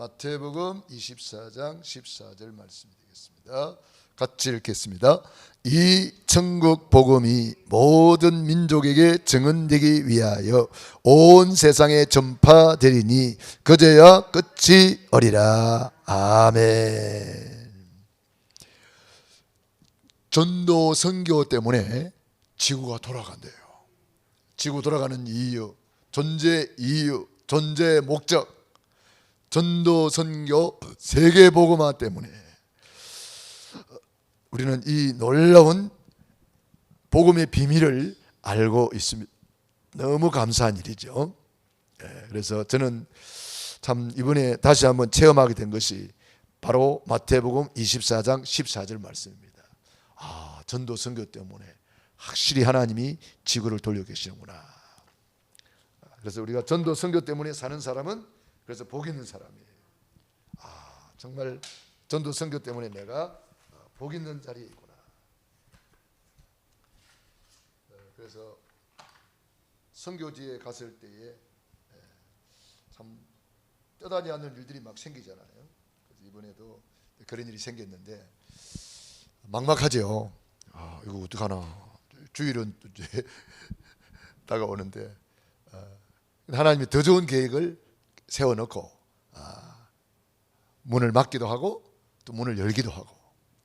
마태복음 24장 14절 말씀이 되겠습니다. 같이 읽겠습니다. 이 천국 복음이 모든 민족에게 증언되기 위하여 온 세상에 전파되리니 그제야 끝이 어리라. 아멘. 전도 선교 때문에 지구가 돌아간대요. 지구 돌아가는 이유, 존재 이유, 존재의 목적, 전도 선교 세계 복음화 때문에 우리는 이 놀라운 복음의 비밀을 알고 있습니다. 너무 감사한 일이죠. 그래서 저는 참 이번에 다시 한번 체험하게 된 것이 바로 마태복음 24장 14절 말씀입니다. 전도 선교 때문에 확실히 하나님이 지구를 돌려 계시는구나. 그래서 우리가 전도 선교 때문에 사는 사람은 그래서 복 있는 사람이에요. 정말 전도 선교 때문에 내가 복 있는 자리에 있구나. 그래서 선교지에 갔을 때에 참 떠나지 않는 일들이 막 생기잖아요. 그래서 이번에도 그런 일이 생겼는데 막막하죠. 이거 어떡하나. 주일은 다가오는데 하나님이 더 좋은 계획을 세워놓고 문을 막기도 하고 또 문을 열기도 하고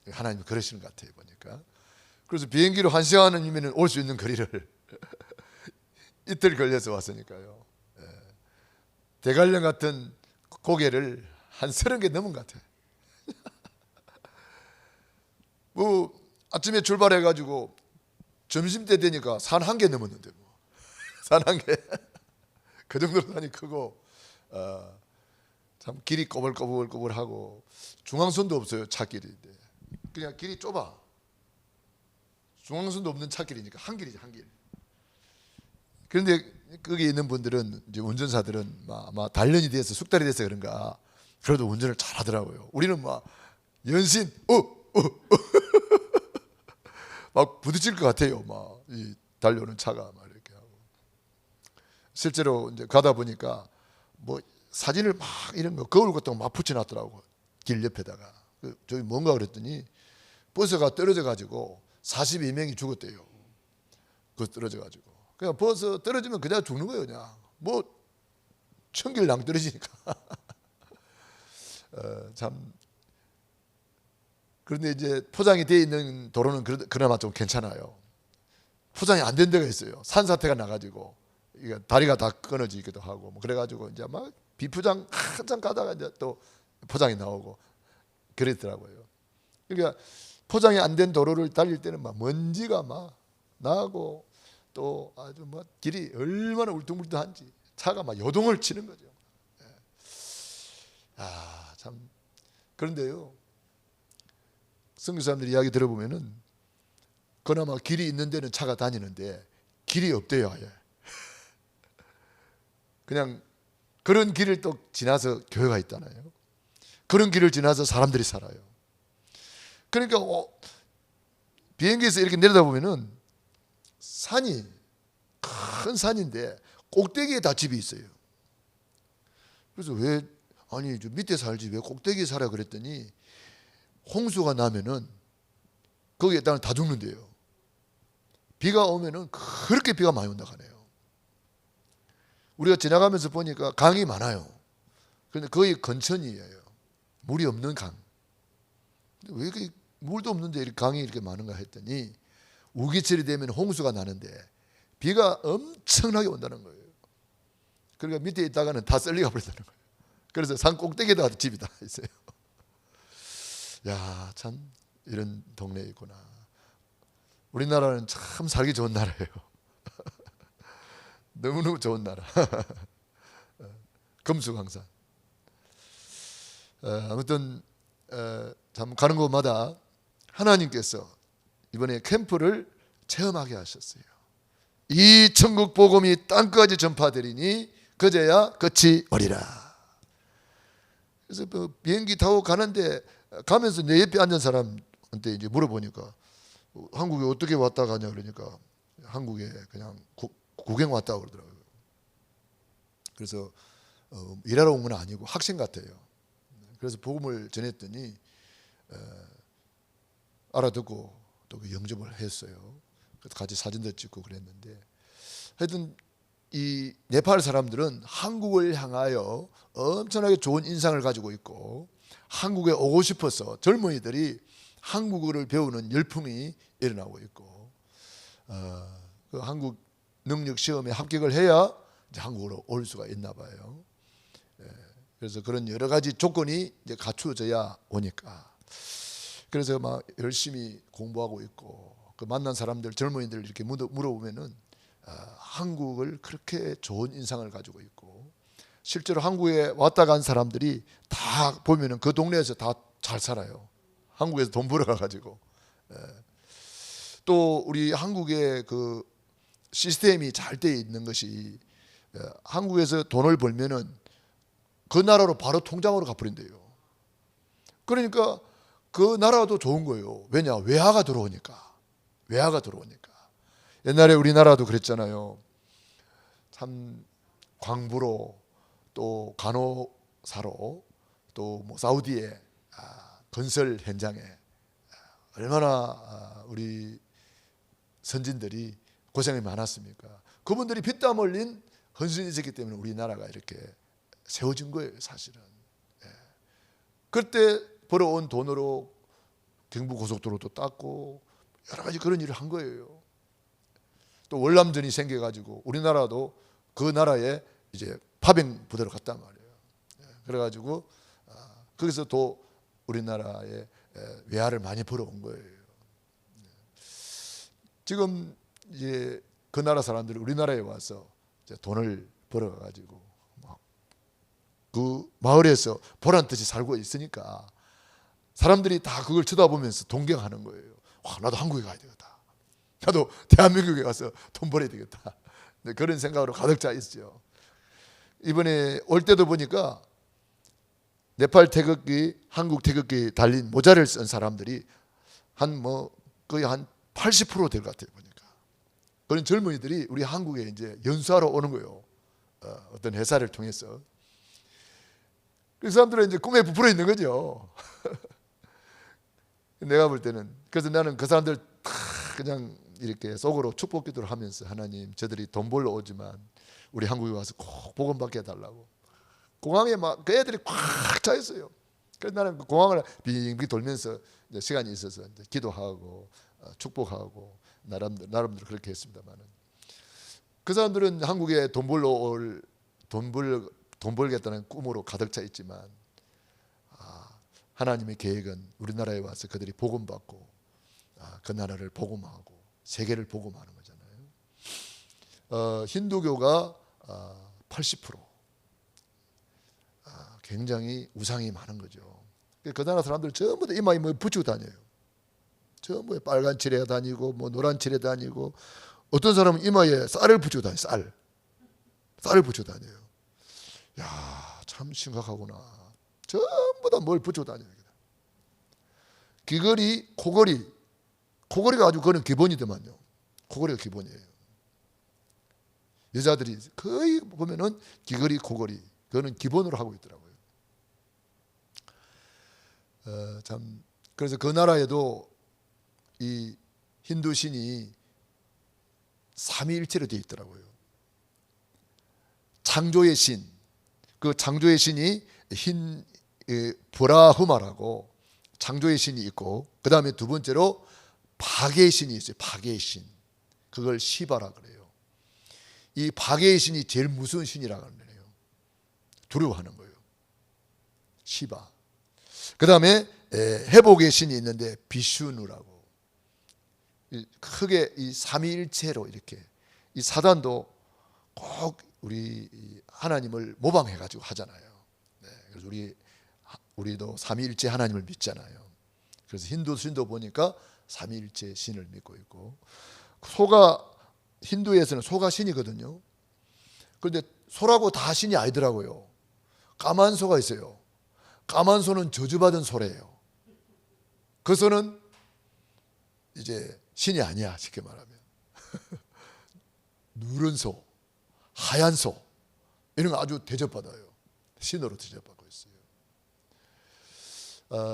하나님이 그러시는 것 같아요 보니까. 그래서 비행기로 1시간이면 올 수 있는 거리를 이틀 걸려서 왔으니까요. 대관령 같은 고개를 한 30개 넘은 것 같아요. 뭐 아침에 출발해가지고 점심때 되니까 산 1개 넘었는데 산 1개 그 정도로 산이 크고 참 길이 꼬불꼬불꼬불하고 중앙선도 없어요. 차길인데 그냥 길이 좁아. 중앙선도 없는 차길이니까 한 길이지 한 길. 그런데 거기 있는 분들은 이제 운전사들은 아마 단련이 돼서 숙달이 돼서 그런가 그래도 운전을 잘하더라고요. 우리는 막 연신 막 부딪힐 것 같아요. 막 이 달려오는 차가 막 이렇게 하고. 실제로 이제 가다 보니까 뭐 사진을 막 이런 거 거울 같은 거 막 붙여놨더라고. 길 옆에다가. 저기 뭔가 그랬더니 버스가 떨어져 가지고 42명이 죽었대요. 그거 떨어져 가지고. 그냥 버스 떨어지면 그냥 죽는 거예요. 그냥 뭐 천길 낭떨어지니까. 참. 그런데 이제 포장이 되어 있는 도로는 그나마 좀 괜찮아요. 포장이 안 된 데가 있어요. 산사태가 나가지고 다리가 다 끊어지기도 하고 뭐 그래가지고 이제 막 비포장 한참 가다가 이제 또 포장이 나오고 그랬더라고요. 그러니까 포장이 안 된 도로를 달릴 때는 막 먼지가 막 나고 또 아주 뭐 길이 얼마나 울퉁불퉁한지 차가 막 요동을 치는 거죠. 참 그런데요. 선교사님들 이야기 들어보면은 그나마 길이 있는 데는 차가 다니는데 길이 없대요. 아예. 그냥 그런 길을 또 지나서 교회가 있잖아요. 그런 길을 지나서 사람들이 살아요. 그러니까 비행기에서 이렇게 내려다보면은 산이 큰 산인데 꼭대기에 다 집이 있어요. 그래서 왜 아니 저 밑에 살지 왜 꼭대기에 살아 그랬더니 홍수가 나면은 거기에 따라 다 죽는데요. 비가 오면은 그렇게 비가 많이 온다 하네요. 우리가 지나가면서 보니까 강이 많아요. 그런데 거의 건천이에요. 물이 없는 강. 왜 이렇게 물도 없는데 이렇게 강이 이렇게 많은가 했더니 우기철이 되면 홍수가 나는데 비가 엄청나게 온다는 거예요. 그러니까 밑에 있다가는 다 썰리가 버린다는 거예요. 그래서 산 꼭대기에다가 집이 다 있어요. 야, 참 이런 동네에 있구나. 우리나라는 참 살기 좋은 나라예요. 너무너무 좋은 나라. 금수강산. 아무튼 참 가는 곳마다 하나님께서 이번에 캠프를 체험하게 하셨어요. 이 천국 복음이 땅까지 전파되리니 그제야 끝이 어리라. 그래서 비행기 타고 가는데 가면서 내 옆에 앉은 사람한테 이제 물어보니까 한국에 어떻게 왔다 가냐 그러니까 한국에 그냥 구경 왔다고 그러더라고요. 그래서 일하러 온 건 아니고 학생 같아요. 그래서 복음을 전했더니 알아듣고 또 그 영접을 했어요. 그래서 같이 사진도 찍고 그랬는데, 하여튼 이 네팔 사람들은 한국을 향하여 엄청나게 좋은 인상을 가지고 있고, 한국에 오고 싶어서 젊은이들이 한국어를 배우는 열풍이 일어나고 있고, 그 한국 능력 시험에 합격을 해야 이제 한국으로 올 수가 있나 봐요. 그래서 그런 여러 가지 조건이 이제 갖추어져야 오니까, 그래서 막 열심히 공부하고 있고, 그 만난 사람들, 젊은이들 이렇게 물어보면은 한국을 그렇게 좋은 인상을 가지고 있고, 실제로 한국에 왔다 간 사람들이 다 보면은 그 동네에서 다 잘 살아요. 한국에서 돈 벌어가 가지고. 또 우리 한국의 그 시스템이 잘 돼 있는 것이, 한국에서 돈을 벌면은 그 나라로 바로 통장으로 갚아버린대요. 그러니까 그 나라도 좋은 거예요. 왜냐? 외화가 들어오니까. 외화가 들어오니까. 옛날에 우리나라도 그랬잖아요. 참 광부로, 또 간호사로, 또 뭐 사우디에 건설 현장에 얼마나 우리 선진들이 고생이 많았습니까? 그분들이 피땀 흘린 헌신이었기 때문에 우리나라가 이렇게 세워진 거예요, 사실은. 그때 벌어온 돈으로 경부고속도로도 닦고 여러 가지 그런 일을 한 거예요. 또 월남전이 생겨가지고 우리나라도 그 나라에 이제 파병 부대로 갔단 말이에요. 그래가지고 거기서 또 우리나라에 외화를 많이 벌어온 거예요. 지금 이제 그 나라 사람들이 우리나라에 와서 이제 돈을 벌어가지고 그 마을에서 보란 듯이 살고 있으니까 사람들이 다 그걸 쳐다보면서 동경하는 거예요. 와, 나도 한국에 가야 되겠다. 나도 대한민국에 가서 돈 벌어야 되겠다. 그런 생각으로 가득 차 있죠. 이번에 올 때도 보니까 네팔 태극기, 한국 태극기 달린 모자를 쓴 사람들이 거의 한 80% 될 것 같아요, 보니까. 그런 젊은이들이 우리 한국에 이제 연수하러 오는 거예요. 어떤 회사를 통해서. 그 사람들은 이제 꿈에 부풀어 있는 거죠. 내가 볼 때는. 그래서 나는 그 사람들 다 그냥 이렇게 속으로 축복 기도를 하면서, 하나님, 저들이 돈 벌러 오지만 우리 한국에 와서 꼭 복음 받게 해달라고. 공항에 막 그 애들이 꽉 차 있어요. 그래서 나는 그 공항을 빙빙 돌면서 이제 시간이 있어서 이제 기도하고 축복하고 나름대로 그렇게 했습니다만은, 그 사람들은 한국에 돈 벌겠다는 꿈으로 가득 차 있지만, 하나님의 계획은 우리나라에 와서 그들이 복음 받고 그 나라를 복음하고 세계를 복음하는 거잖아요. 힌두교가 80%, 굉장히 우상이 많은 거죠. 그 나라 사람들 전부 다 이마에 뭐 붙이고 다녀요. 전부 빨간 칠해 다니고 뭐 노란 칠해 다니고, 어떤 사람은 이마에 쌀을 붙이고 다녀요. 쌀을 붙이고 다녀요. 야, 참 심각하구나. 전부 다 뭘 붙이고 다녀요. 귀걸이, 코걸이가 아주 그런 기본이더만요. 코걸이가 기본이에요. 여자들이 거의 보면은 귀걸이, 코걸이, 그거는 기본으로 하고 있더라고요. 참, 그래서 그 나라에도 이 힌두 신이 삼위일체로 되어 있더라고요. 창조의 신, 그 창조의 신이 브라흐마라고 창조의 신이 있고, 그 다음에 두 번째로 파괴의 신이 있어요. 파괴의 신, 그걸 시바라 그래요. 이 파괴의 신이 제일 무서운 신이라고 하는 거예요. 두려워하는 거예요, 시바. 그 다음에 회복의 신이 있는데 비슈누라고, 크게 이 삼위일체로 이렇게, 이 사단도 꼭 우리 하나님을 모방해 가지고 하잖아요. 그래서 우리도 삼위일체 하나님을 믿잖아요. 그래서 힌두 신도 보니까 삼위일체 신을 믿고 있고, 힌두에서는 소가 신이거든요. 그런데 소라고 다 신이 아니더라고요. 까만 소가 있어요. 까만 소는 저주받은 소래요. 그 소는 이제 신이 아니야, 쉽게 말하면. 누런 소, 하얀 소, 이런 거 아주 대접받아요. 신으로 대접받고 있어요.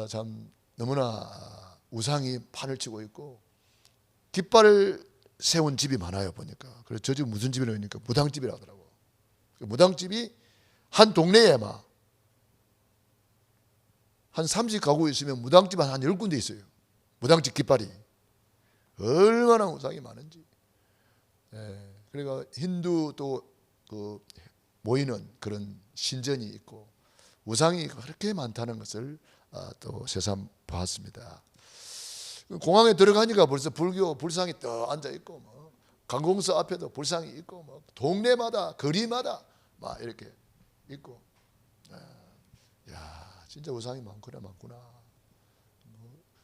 참 너무나 우상이 판을 치고 있고 깃발을 세운 집이 많아요 보니까. 그래서 저 집 무슨 집이라고 하니까 무당집이라 하더라고. 무당집이 한 동네에 막 한 30가구 있으면 무당집 한 10군데 있어요. 무당집 깃발이 얼마나 우상이 많은지. 그러니까 힌두 또 그 모이는 그런 신전이 있고 우상이 그렇게 많다는 것을 또 새삼 보았습니다. 공항에 들어가니까 벌써 불교 불상이 떠 앉아 있고 뭐 관공서 앞에도 불상이 있고 뭐 동네마다 거리마다 막 이렇게 있고. 야, 진짜 우상이 많구나.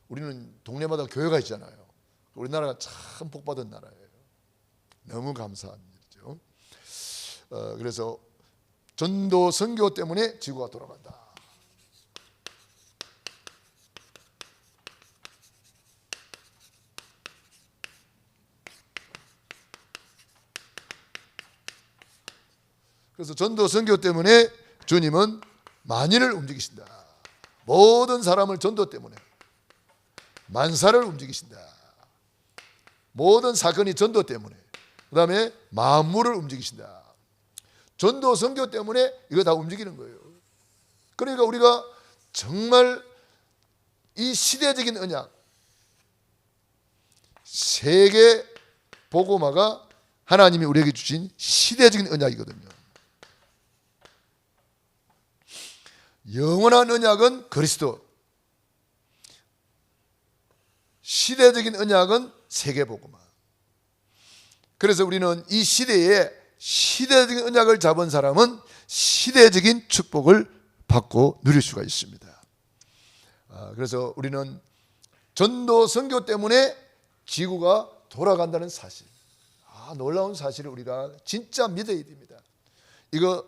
우리는 동네마다 교회가 있잖아요. 우리나라가 참 복받은 나라예요. 너무 감사한 일이죠. 그래서 전도 선교 때문에 지구가 돌아간다. 그래서 전도 선교 때문에 주님은 만인을 움직이신다. 모든 사람을 전도 때문에 만사를 움직이신다. 모든 사건이 전도 때문에, 그 다음에 만물을 움직이신다. 전도 선교 때문에 이거 다 움직이는 거예요. 그러니까 우리가 정말 이 시대적인 언약, 세계 복음화가 하나님이 우리에게 주신 시대적인 언약이거든요. 영원한 언약은 그리스도, 시대적인 언약은 세계복음화. 그래서 우리는 이 시대에 시대적인 언약을 잡은 사람은 시대적인 축복을 받고 누릴 수가 있습니다. 그래서 우리는 전도 선교 때문에 지구가 돌아간다는 사실, 놀라운 사실을 우리가 진짜 믿어야 됩니다. 이거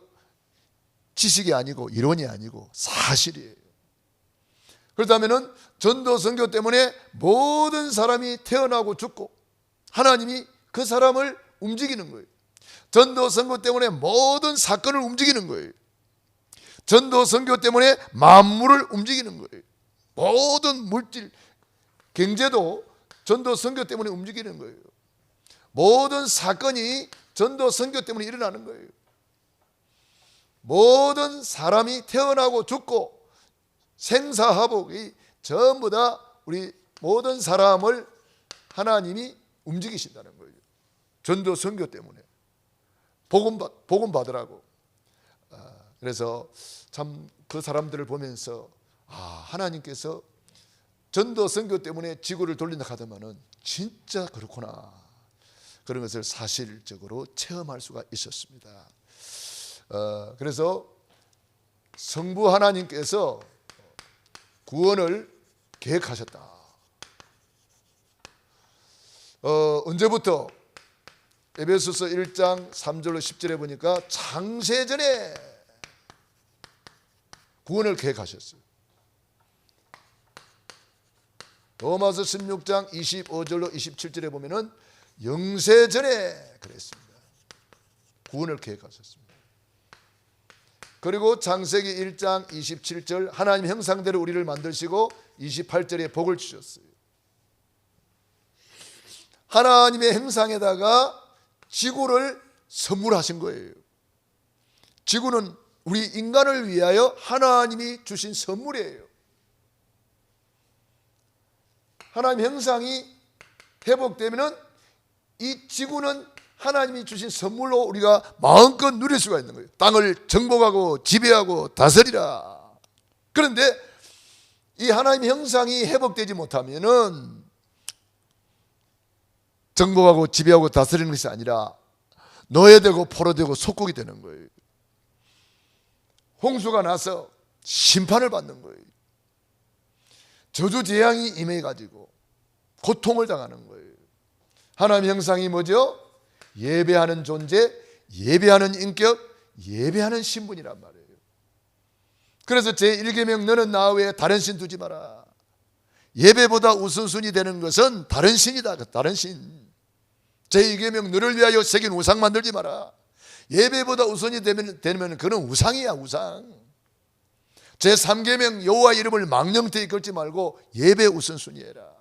지식이 아니고 이론이 아니고 사실이에요. 그렇다면 전도 선교 때문에 모든 사람이 태어나고 죽고 하나님이 그 사람을 움직이는 거예요. 전도 선교 때문에 모든 사건을 움직이는 거예요. 전도 선교 때문에 만물을 움직이는 거예요. 모든 물질, 경제도 전도 선교 때문에 움직이는 거예요. 모든 사건이 전도 선교 때문에 일어나는 거예요. 모든 사람이 태어나고 죽고 생사화복이 전부 다 우리 모든 사람을 하나님이 움직이신다는 거예요. 전도 선교 때문에 복음 받으라고. 그래서 참 그 사람들을 보면서 하나님께서 전도 선교 때문에 지구를 돌린다 하더만은 진짜 그렇구나, 그런 것을 사실적으로 체험할 수가 있었습니다. 그래서 성부 하나님께서 구원을 계획하셨다. 언제부터? 에베소서 1장 3절로 10절에 보니까 창세전에 구원을 계획하셨어요. 로마서 16장 25절로 27절에 보면은 영세전에 그랬습니다. 구원을 계획하셨습니다. 그리고 창세기 1장 27절 하나님 형상대로 우리를 만드시고 28절에 복을 주셨어요. 하나님의 형상에다가 지구를 선물하신 거예요. 지구는 우리 인간을 위하여 하나님이 주신 선물이에요. 하나님 형상이 회복되면 이 지구는 하나님이 주신 선물로 우리가 마음껏 누릴 수가 있는 거예요. 땅을 정복하고 지배하고 다스리라. 그런데 이 하나님의 형상이 회복되지 못하면은 정복하고 지배하고 다스리는 것이 아니라 노예되고 포로되고 속국이 되는 거예요. 홍수가 나서 심판을 받는 거예요. 저주재앙이 임해가지고 고통을 당하는 거예요. 하나님의 형상이 뭐죠? 예배하는 존재, 예배하는 인격, 예배하는 신분이란 말이에요. 그래서 제1계명 너는 나 외에 다른 신 두지 마라. 예배보다 우선순위 되는 것은 다른 신이다. 다른 신. 제2계명 너를 위하여 새긴 우상 만들지 마라. 예배보다 우선이 되면 그는 우상이야, 우상. 제3계명 여호와 이름을 망령되이 걸지 말고 예배 우선순위해라.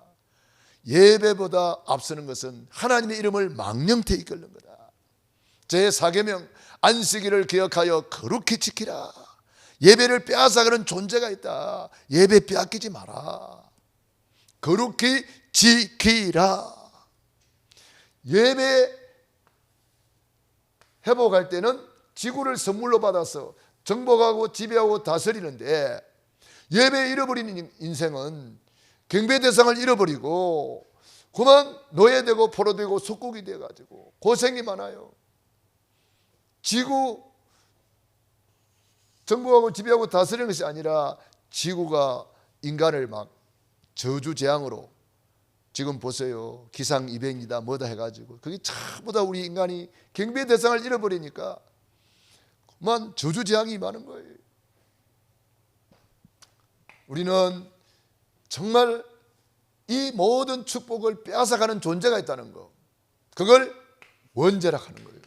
예배보다 앞서는 것은 하나님의 이름을 망령되이 걸는 거다. 제4계명 안식일을 기억하여 거룩히 지키라. 예배를 빼앗아가는 존재가 있다. 예배 빼앗기지 마라. 거룩히 지키라. 예배 회복할 때는 지구를 선물로 받아서 정복하고 지배하고 다스리는데, 예배 잃어버리는 인생은 경배 대상을 잃어버리고 그만 노예되고 포로되고 속국이 돼가지고 고생이 많아요. 지구 정복하고 지배하고 다스리는 것이 아니라 지구가 인간을 막 저주재앙으로, 지금 보세요, 기상이변이다 뭐다 해가지고 그게 전부 다 우리 인간이 경배 대상을 잃어버리니까 그만 저주재앙이 많은 거예요. 우리는 정말 이 모든 축복을 빼앗아가는 존재가 있다는 거, 그걸 원죄라 하는 거예요.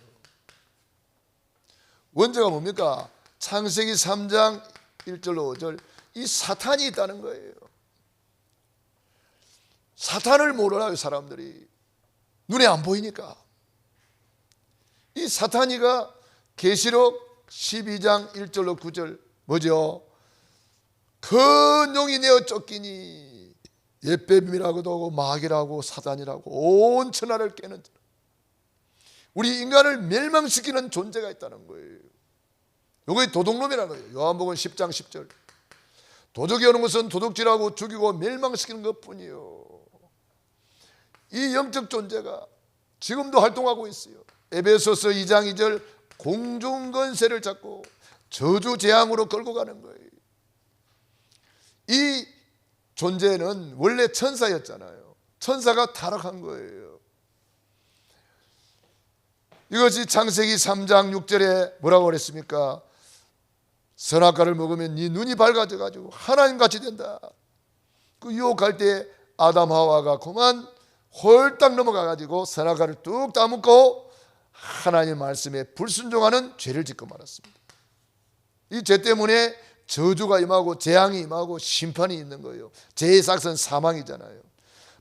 원죄가 뭡니까? 창세기 3장 1절로 5절, 이 사탄이 있다는 거예요. 사탄을 몰라요. 사람들이 눈에 안 보이니까. 이 사탄이가 계시록 12장 1절로 9절 뭐죠? 큰 용이 내어 쫓기니 옛뱀이라고도 하고 마귀라고 사단이라고 온 천하를 깨는, 우리 인간을 멸망시키는 존재가 있다는 거예요. 이게 도둑놈이라는 거예요. 요한복음 10장 10절. 도둑이 오는 것은 도둑질하고 죽이고 멸망시키는 것뿐이요. 이 영적 존재가 지금도 활동하고 있어요. 에베소서 2장 2절, 공중권세를 잡고 저주재앙으로 끌고 가는 거예요. 이 존재는 원래 천사였잖아요. 천사가 타락한 거예요. 이것이 창세기 3장 6절에 뭐라고 그랬습니까? 선악과를 먹으면 네 눈이 밝아져가지고 하나님같이 된다. 그 유혹할 때 아담 하와가 그만 홀딱 넘어가가지고 선악과를 뚝 따먹고 하나님 말씀에 불순종하는 죄를 짓고 말았습니다. 이 죄 때문에 저주가 임하고 재앙이 임하고 심판이 있는 거예요. 죄의 삭은 사망이잖아요.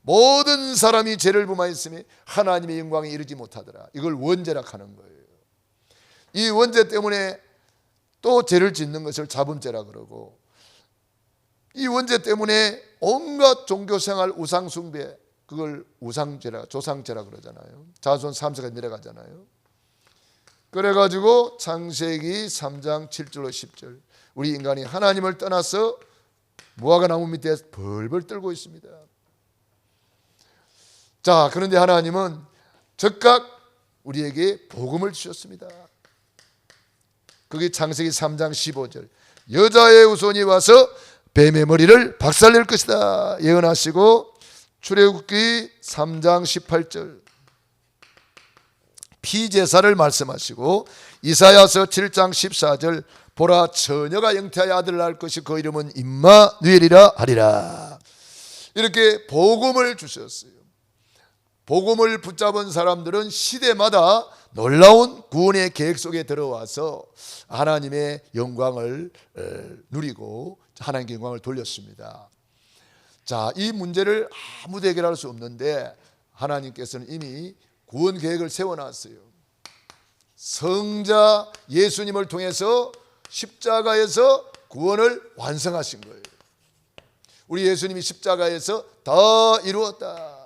모든 사람이 죄를 범하였으니 하나님의 영광에 이르지 못하더라. 이걸 원죄라 하는 거예요. 이 원죄 때문에 또 죄를 짓는 것을 자범죄라 그러고, 이 원죄 때문에 온갖 종교생활 우상숭배, 그걸 우상죄라, 조상죄라 그러잖아요. 자손 3세가 내려가잖아요. 그래가지고 창세기 3장 7절로 10절, 우리 인간이 하나님을 떠나서 무화과 나무 밑에 벌벌 떨고 있습니다. 자, 그런데 하나님은 즉각 우리에게 복음을 주셨습니다. 그게 창세기 3장 15절, 여자의 후손이 와서 뱀의 머리를 박살낼 것이다 예언하시고, 출애굽기 3장 18절 피제사를 말씀하시고, 이사야서 7장 14절 보라 처녀가 잉태하여 아들을 낳을 것이 그 이름은 임마누엘이라 하리라. 이렇게 복음을 주셨어요. 복음을 붙잡은 사람들은 시대마다 놀라운 구원의 계획 속에 들어와서 하나님의 영광을 누리고 하나님께 영광을 돌렸습니다. 자, 이 문제를 아무도 해결할 수 없는데 하나님께서는 이미 구원 계획을 세워놨어요. 성자 예수님을 통해서 십자가에서 구원을 완성하신 거예요. 우리 예수님이 십자가에서 다 이루었다.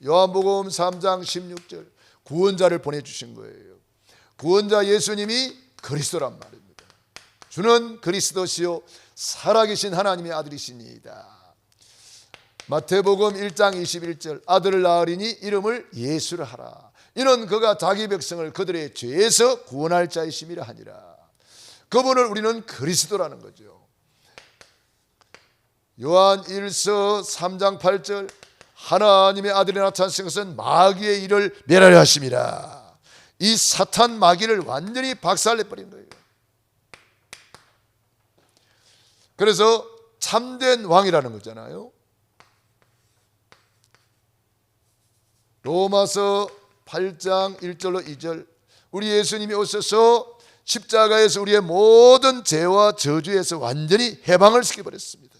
요한복음 3장 16절, 구원자를 보내주신 거예요. 구원자 예수님이 그리스도란 말입니다. 주는 그리스도시요 살아계신 하나님의 아들이시니이다. 마태복음 1장 21절, 아들을 낳으리니 이름을 예수를 하라. 이는 그가 자기 백성을 그들의 죄에서 구원할 자이심이라 하니라. 그분을 우리는 그리스도라는 거죠. 요한 1서 3장 8절, 하나님의 아들이 나타나신 것은 마귀의 일을 멸하려 하심이라. 이 사탄 마귀를 완전히 박살내버린 거예요. 그래서 참된 왕이라는 거잖아요. 로마서 8장 1절로 2절, 우리 예수님이 오셔서 십자가에서 우리의 모든 죄와 저주에서 완전히 해방을 시켜버렸습니다.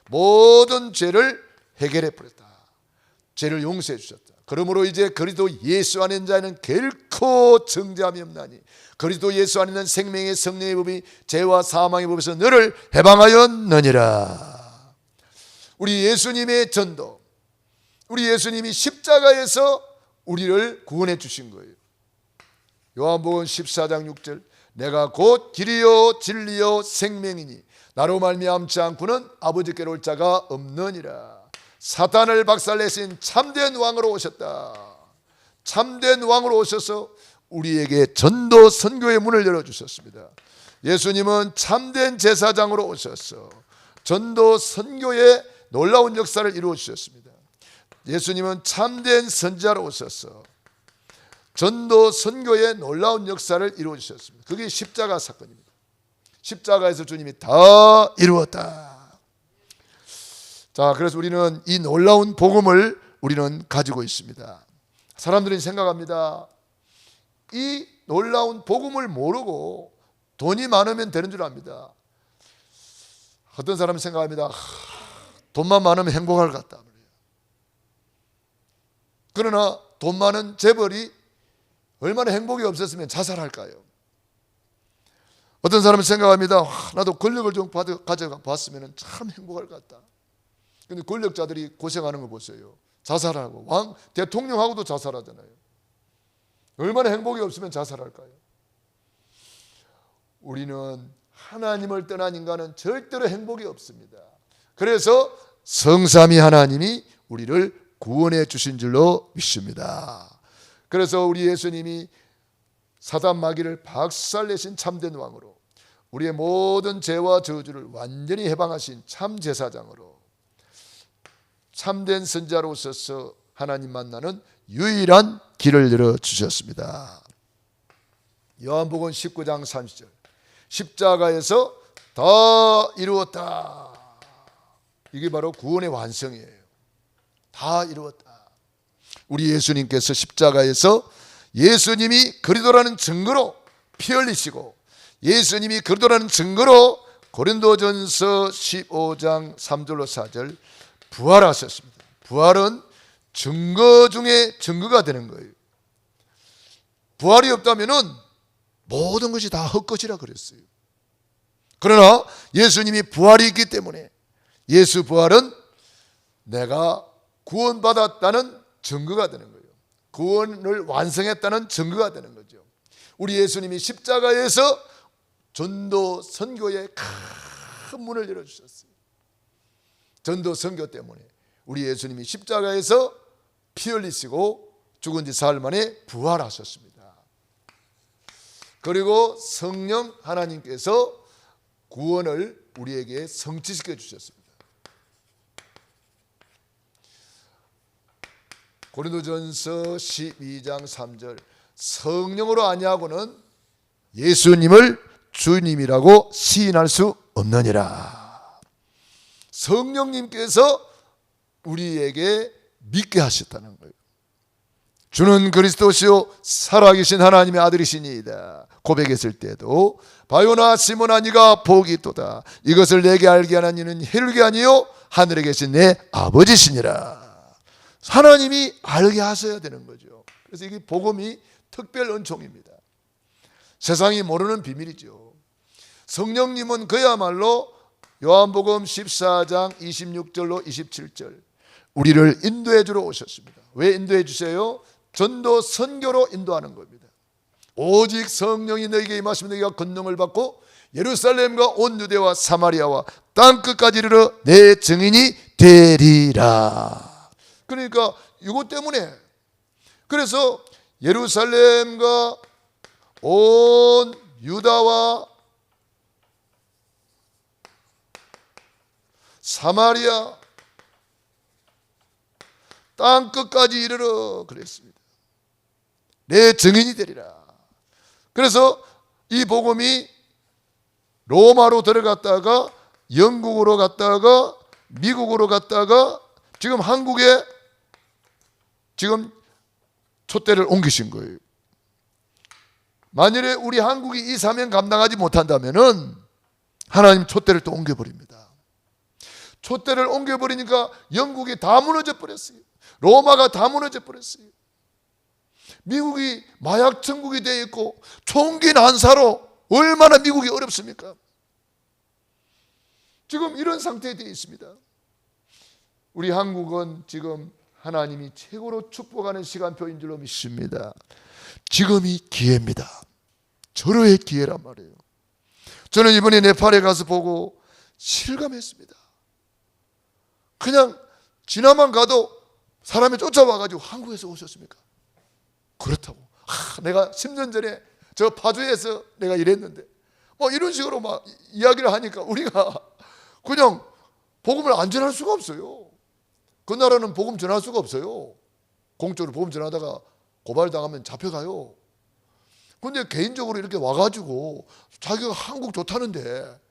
모든 죄를 해결해 버렸다. 죄를 용서해 주셨다. 그러므로 이제 그리스도 예수 안에 있는 자는 결코 정죄함이 없나니 그리스도 예수 안에 있는 생명의 성령의 법이 죄와 사망의 법에서 너를 해방하였느니라. 우리 예수님의 전도, 우리 예수님이 십자가에서 우리를 구원해 주신 거예요. 요한복음 14장 6절, 내가 곧 길이요 진리요 생명이니 나로 말미암지 않고는 아버지께로 올 자가 없느니라. 사탄을 박살내신 참된 왕으로 오셨다. 참된 왕으로 오셔서 우리에게 전도 선교의 문을 열어주셨습니다. 예수님은 참된 제사장으로 오셔서 전도 선교의 놀라운 역사를 이루어 주셨습니다. 예수님은 참된 선지자로 오셔서 전도 선교의 놀라운 역사를 이루어 주셨습니다. 그게 십자가 사건입니다. 십자가에서 주님이 다 이루었다. 자, 그래서 우리는 이 놀라운 복음을 우리는 가지고 있습니다. 사람들은 생각합니다. 이 놀라운 복음을 모르고 돈이 많으면 되는 줄 압니다. 어떤 사람은 생각합니다. 돈만 많으면 행복할 것 같다. 그러나 돈 많은 재벌이 얼마나 행복이 없었으면 자살할까요? 어떤 사람은 생각합니다. 나도 권력을 좀 가져봤으면 참 행복할 것 같다. 근데 권력자들이 고생하는 거 보세요. 자살하고 왕 대통령하고도 자살하잖아요. 얼마나 행복이 없으면 자살할까요? 우리는 하나님을 떠난 인간은 절대로 행복이 없습니다. 그래서 성삼위 하나님이 우리를 구원해 주신 줄로 믿습니다. 그래서 우리 예수님이 사단 마귀를 박살내신 참된 왕으로 우리의 모든 죄와 저주를 완전히 해방하신 참 제사장으로 참된 선자로 오셔서 하나님 만나는 유일한 길을 열어주셨습니다. 요한복음 19장 30절, 십자가에서 다 이루었다. 이게 바로 구원의 완성이에요. 다 이루었다. 우리 예수님께서 십자가에서 예수님이 그리스도라는 증거로 피 흘리시고 예수님이 그리스도라는 증거로 고린도전서 15장 3절로 4절 부활하셨습니다. 부활은 증거 중에 증거가 되는 거예요. 부활이 없다면 모든 것이 다 헛것이라 그랬어요. 그러나 예수님이 부활이 있기 때문에 예수 부활은 내가 구원받았다는 증거가 되는 거예요. 구원을 완성했다는 증거가 되는 거죠. 우리 예수님이 십자가에서 전도 선교의 큰 문을 열어주셨어요. 전도 선교 때문에 우리 예수님이 십자가에서 피 흘리시고 죽은 지 사흘 만에 부활하셨습니다. 그리고 성령 하나님께서 구원을 우리에게 성취시켜 주셨습니다. 고린도전서 12장 3절, 성령으로 아니하고는 예수님을 주님이라고 시인할 수 없느니라. 성령님께서 우리에게 믿게 하셨다는 거예요. 주는 그리스도시요 살아계신 하나님의 아들이시니이다 고백했을 때도 바요나 시몬아 네가 복이 있도다. 이것을 내게 알게 하는 이는 혈육이 아니요 하늘에 계신 내 아버지시니라. 하나님이 알게 하셔야 되는 거죠. 그래서 이게 복음이 특별 은총입니다. 세상이 모르는 비밀이죠. 성령님은 그야말로 요한복음 14장 26절로 27절 우리를 인도해 주러 오셨습니다. 왜 인도해 주세요? 전도 선교로 인도하는 겁니다. 오직 성령이 너희에게 임하시면 너희가 권능을 받고 예루살렘과 온 유대와 사마리아와 땅끝까지 이르러 내 증인이 되리라. 그러니까 이것 때문에 그래서 예루살렘과 온 유다와 사마리아 땅끝까지 이르러 그랬습니다. 내 증인이 되리라. 그래서 이 복음이 로마로 들어갔다가 영국으로 갔다가 미국으로 갔다가 지금 한국에 지금 촛대를 옮기신 거예요. 만일에 우리 한국이 이 사명 감당하지 못한다면은 하나님 촛대를 또 옮겨버립니다. 촛대를 옮겨버리니까 영국이 다 무너져 버렸어요. 로마가 다 무너져 버렸어요. 미국이 마약 천국이 되어 있고 총기 난사로 얼마나 미국이 어렵습니까? 지금 이런 상태에 되어 있습니다. 우리 한국은 지금 하나님이 최고로 축복하는 시간표인 줄로 믿습니다. 지금이 기회입니다. 절호의 기회란 말이에요. 저는 이번에 네팔에 가서 보고 실감했습니다. 그냥 지나만 가도 사람이 쫓아와가지고 한국에서 오셨습니까? 그렇다고. 내가 10년 전에 저 파주에서 내가 일했는데 뭐 이런 식으로 막 이야기를 하니까 우리가 그냥 복음을 안 전할 수가 없어요. 그 나라는 복음 전할 수가 없어요. 공적으로 복음 전하다가 고발당하면 잡혀가요. 근데 개인적으로 이렇게 와가지고 자기가 한국 좋다는데,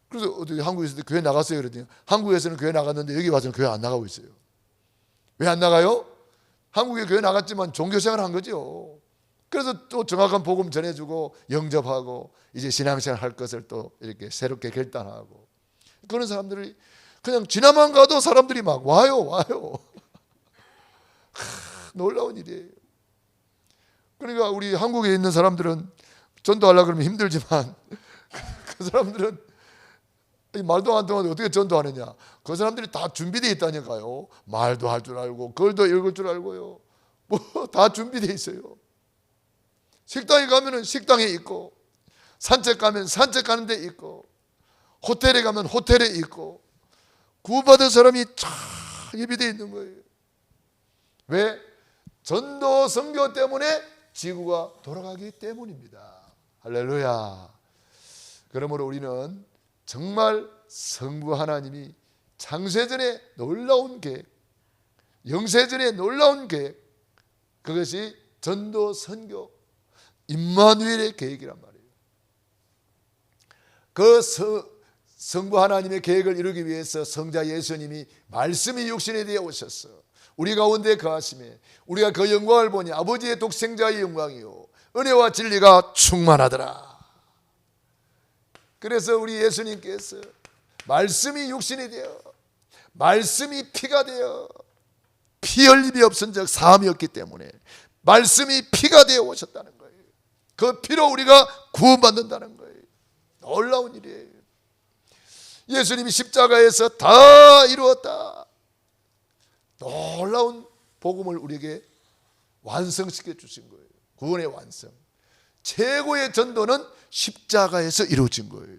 그래서 어떻게 한국에 있을 때 교회 나갔어요 그랬더니 한국에서는 교회 나갔는데 여기 와서는 교회 안 나가고 있어요. 왜 안 나가요? 한국에 교회 나갔지만 종교생활 한 거죠. 그래서 또 정확한 복음 전해주고 영접하고 이제 신앙생활 할 것을 또 이렇게 새롭게 결단하고, 그런 사람들이 그냥 지나만 가도 사람들이 막 와요. 놀라운 일이에요. 그러니까 우리 한국에 있는 사람들은 전도하려고 그러면 힘들지만 그 사람들은 말도 안 통하는데 어떻게 전도하느냐. 그 사람들이 다 준비되어 있다니까요. 말도 할 줄 알고 글도 읽을 줄 알고요. 뭐 다 준비되어 있어요. 식당에 가면 식당에 있고, 산책 가면 산책 가는 데 있고, 호텔에 가면 호텔에 있고, 구원받은 사람이 쫙 예비되어 있는 거예요. 왜? 전도 선교 때문에 지구가 돌아가기 때문입니다. 할렐루야. 그러므로 우리는 정말 성부 하나님이 창세전에 놀라운 계획, 영세전에 놀라운 계획, 그것이 전도 선교 임마누엘의 계획이란 말이에요. 그 성부 하나님의 계획을 이루기 위해서 성자 예수님이 말씀이 육신에 되어 오셨어. 우리 가운데 거하심에 우리가 그 영광을 보니 아버지의 독생자의 영광이요 은혜와 진리가 충만하더라. 그래서 우리 예수님께서 말씀이 육신이 되어 말씀이 피가 되어 피 흘림이 없은 적 사함이 없기 때문에 말씀이 피가 되어 오셨다는 거예요. 그 피로 우리가 구원받는다는 거예요. 놀라운 일이에요. 예수님이 십자가에서 다 이루었다. 놀라운 복음을 우리에게 완성시켜 주신 거예요. 구원의 완성. 최고의 전도는 십자가에서 이루어진 거예요.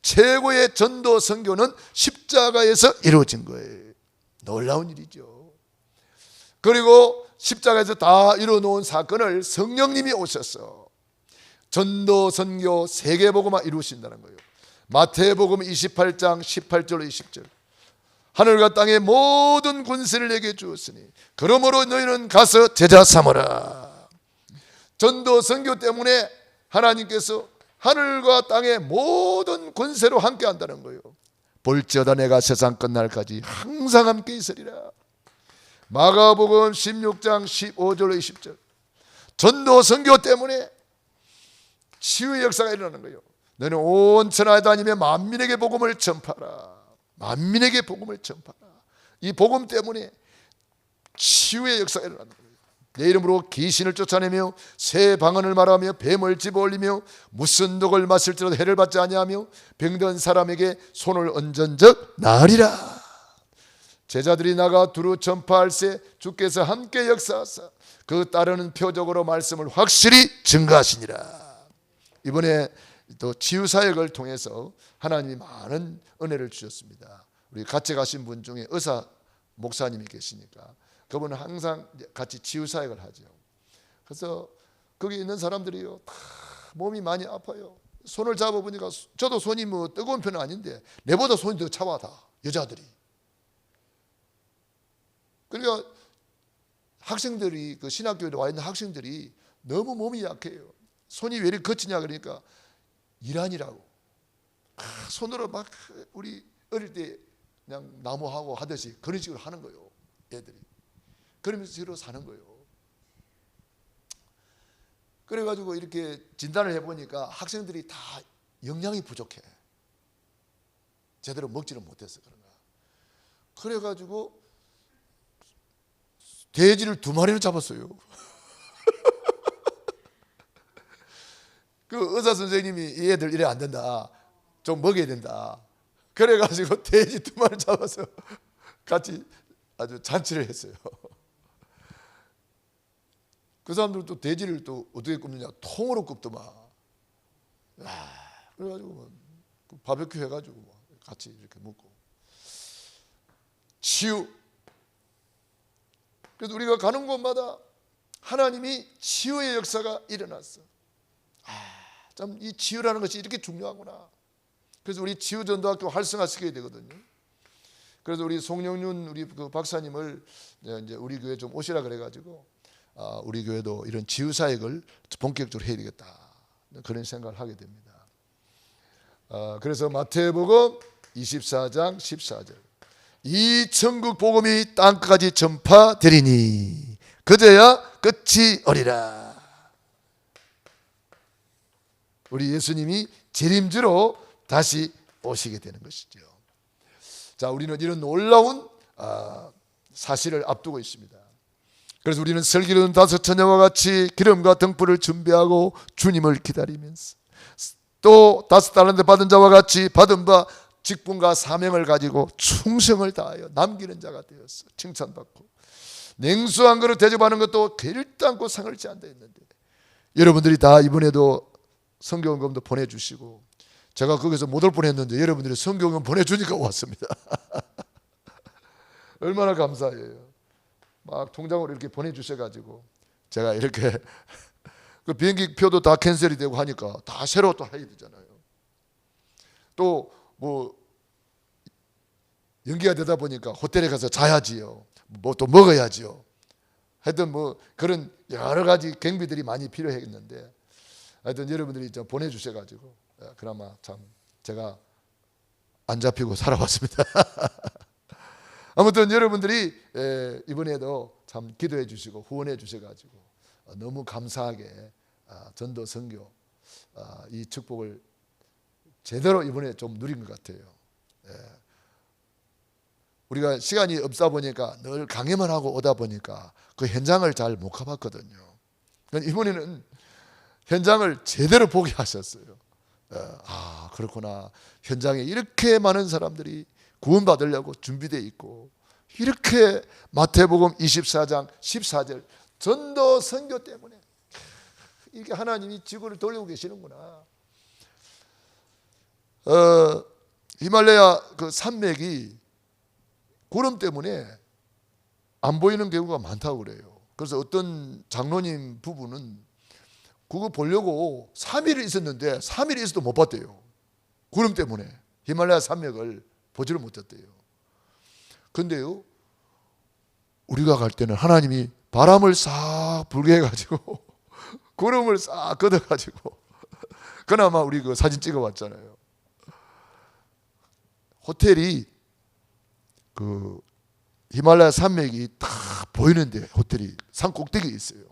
최고의 전도 선교는 십자가에서 이루어진 거예요. 놀라운 일이죠. 그리고 십자가에서 다 이루어놓은 사건을 성령님이 오셔서 전도 선교 세계복음화 이루신다는 거예요. 마태복음 28장 18절로 20절. 하늘과 땅의 모든 군세를 내게 주었으니 그러므로 너희는 가서 제자 삼으라. 전도 선교 때문에 하나님께서 하늘과 땅의 모든 권세로 함께 한다는 거예요. 볼지어다 내가 세상 끝날까지 항상 함께 있으리라. 마가복음 16장 15절로 20절. 전도 선교 때문에 치유의 역사가 일어나는 거예요. 너는 온 천하에 다니며 만민에게 복음을 전파라. 만민에게 복음을 전파라. 이 복음 때문에 치유의 역사가 일어나는 거예요. 내 이름으로 귀신을 쫓아내며 새 방언을 말하며 뱀을 집어올리며 무슨 독을 마실지라도 해를 받지 아니하며 병든 사람에게 손을 얹은 적 나으리라. 제자들이 나가 두루 전파할세 주께서 함께 역사하사 그 따르는 표적으로 말씀을 확실히 증거하시니라. 이번에 또 치유사역을 통해서 하나님이 많은 은혜를 주셨습니다. 우리 같이 가신 분 중에 의사 목사님이 계시니까 그분은 항상 같이 치유사역을 하죠. 그래서 거기 있는 사람들이요 다 몸이 많이 아파요. 손을 잡아보니까 저도 손이 뭐 뜨거운 편은 아닌데 내보다 손이 더 차와 다 여자들이. 그러니까 학생들이 그 신학교에 와 있는 학생들이 너무 몸이 약해요. 손이 왜 이렇게 거치냐 그러니까 이란이라고 손으로 막 우리 어릴 때 그냥 나무하고 하듯이 그런 식으로 하는 거예요. 애들이 그러면서 뒤로 사는 거예요. 그래가지고 이렇게 진단을 해보니까 학생들이 다 영양이 부족해. 제대로 먹지를 못해서 그런가. 그래가지고 돼지를 2마리를 잡았어요. 그 의사 선생님이 이 애들 이래 안 된다, 좀 먹여야 된다. 그래가지고 돼지 2마리 잡아서 같이 아주 잔치를 했어요. 그 사람들은 또 돼지를 또 어떻게 굽느냐, 통으로 굽더만. 그래가지고 바베큐 해가지고 같이 이렇게 먹고. 치유. 그래서 우리가 가는 곳마다 하나님이 치유의 역사가 일어났어. 참 이 치유라는 것이 이렇게 중요하구나. 그래서 우리 치유전도학교 활성화시켜야 되거든요. 그래서 우리 송영윤 우리 그 박사님을 이제 우리 교회 좀 오시라 그래가지고 우리 교회도 이런 치유 사역을 본격적으로 해야 되겠다, 그런 생각을 하게 됩니다. 그래서 마태복음 24장 14절, 이 천국 복음이 땅까지 전파되리니 그제야 끝이 오리라. 우리 예수님이 재림주로 다시 오시게 되는 것이죠. 자, 우리는 이런 놀라운 사실을 앞두고 있습니다. 그래서 우리는 슬기로운 5 처녀와 같이 기름과 등불을 준비하고 주님을 기다리면서, 또 5 달란트 받은 자와 같이 받은 바 직분과 사명을 가지고 충성을 다하여 남기는 자가 되었어. 칭찬받고 냉수 한 그릇 대접하는 것도 결단코 상을 제한다 했는데, 여러분들이 다 이번에도 성경금도 보내주시고, 제가 거기서 못 올 뻔했는데 여러분들이 성경금 보내주니까 왔습니다. 얼마나 감사해요. 막 통장으로 이렇게 보내주셔가지고 제가 이렇게 그 비행기 표도 다 캔슬이 되고 하니까 다 새로 또 해야 되잖아요. 또 뭐 연기가 되다 보니까 호텔에 가서 자야지요, 뭐 또 먹어야지요. 하여튼 뭐 그런 여러 가지 경비들이 많이 필요했는데, 하여튼 여러분들이 좀 보내주셔가지고 그나마 참 제가 안 잡히고 살아왔습니다. 아무튼 여러분들이 이번에도 참 기도해 주시고 후원해 주셔가지고 너무 감사하게 전도 선교 이 축복을 제대로 이번에 좀 누린 것 같아요. 우리가 시간이 없다 보니까 늘 강의만 하고 오다 보니까 그 현장을 잘 못 가봤거든요. 그러니까 이번에는 현장을 제대로 보게 하셨어요. 그렇구나. 현장에 이렇게 많은 사람들이 구원받으려고 준비되어 있고, 이렇게 마태복음 24장 14절 전도 선교 때문에 이렇게 하나님이 지구를 돌리고 계시는구나. 히말라야 그 산맥이 구름 때문에 안 보이는 경우가 많다고 그래요. 그래서 어떤 장로님 부부는 그거 보려고 3일을 있었는데 3일 있어도 못 봤대요. 구름 때문에 히말라야 산맥을 보지를 못했대요. 근데요, 우리가 갈 때는 하나님이 바람을 싹 불게 해가지고 구름을 싹 걷어가지고 그나마 우리 그 사진 찍어봤잖아요. 호텔이 그 히말라야 산맥이 다 보이는데 호텔이 산 꼭대기에 있어요.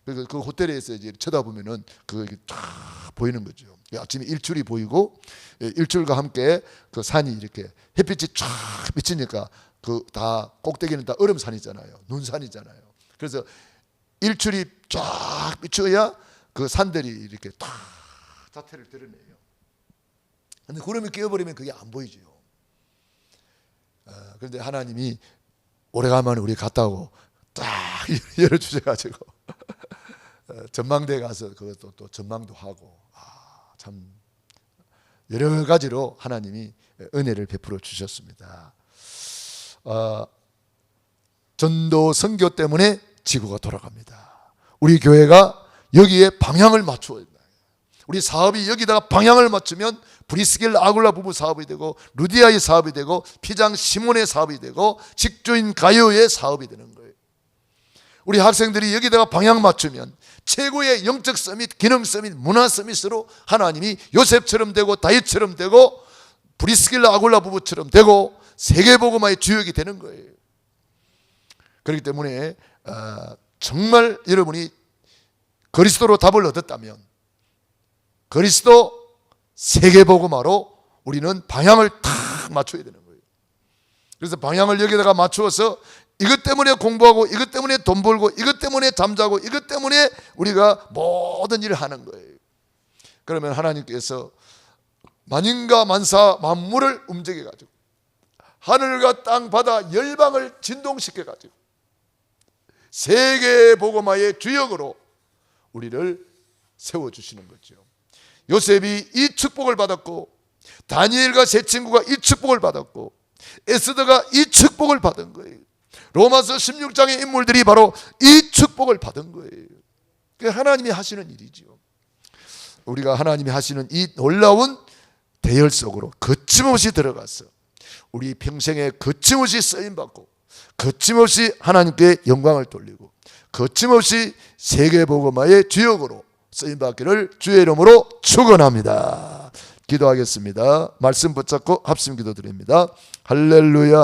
그래서 그 호텔에서 이제 쳐다보면은 그게 쫙 보이는 거죠. 아침에 일출이 보이고, 일출과 함께 그 산이 이렇게 햇빛이 쫙 비치니까 그 다 꼭대기는 다 얼음산이잖아요. 눈산이잖아요. 그래서 일출이 쫙 비쳐야 그 산들이 이렇게 탁 자태를 드러내요. 근데 구름이 끼어버리면 그게 안 보이죠. 그런데 하나님이 오래간만에 우리 갔다고 딱 열어주셔가지고 전망대에 가서 그것도 또 전망도 하고, 참 여러 가지로 하나님이 은혜를 베풀어 주셨습니다. 전도 선교 때문에 지구가 돌아갑니다. 우리 교회가 여기에 방향을 맞추어야 돼요. 우리 사업이 여기다가 방향을 맞추면 브리스길 아굴라 부부 사업이 되고, 루디아의 사업이 되고, 피장 시몬의 사업이 되고, 직조인 가요의 사업이 되는 거예요. 우리 학생들이 여기다가 방향 맞추면 최고의 영적 서밋, 기능 서밋, 문화 서밋으로 하나님이 요셉처럼 되고 다윗처럼 되고 브리스길라 아굴라 부부처럼 되고 세계복음화의 주역이 되는 거예요. 그렇기 때문에 정말 여러분이 그리스도로 답을 얻었다면 그리스도 세계복음화로 우리는 방향을 탁 맞춰야 되는 거예요. 그래서 방향을 여기다가 맞추어서 이것 때문에 공부하고 이것 때문에 돈 벌고 이것 때문에 잠자고 이것 때문에 우리가 모든 일을 하는 거예요. 그러면 하나님께서 만인과 만사 만물을 움직여 가지고 하늘과 땅 바다 열방을 진동시켜 가지고 세계 복음화의 주역으로 우리를 세워주시는 거죠. 요셉이 이 축복을 받았고 다니엘과 세 친구가 이 축복을 받았고 에스더가 이 축복을 받은 거예요. 로마서 16장의 인물들이 바로 이 축복을 받은 거예요. 그게 하나님이 하시는 일이죠. 우리가 하나님이 하시는 이 놀라운 대열 속으로 거침없이 들어가서 우리 평생에 거침없이 쓰임받고 거침없이 하나님께 영광을 돌리고 거침없이 세계복음화의 주역으로 쓰임받기를 주의 이름으로 축원합니다. 기도하겠습니다. 말씀 붙잡고 합심 기도 드립니다. 할렐루야.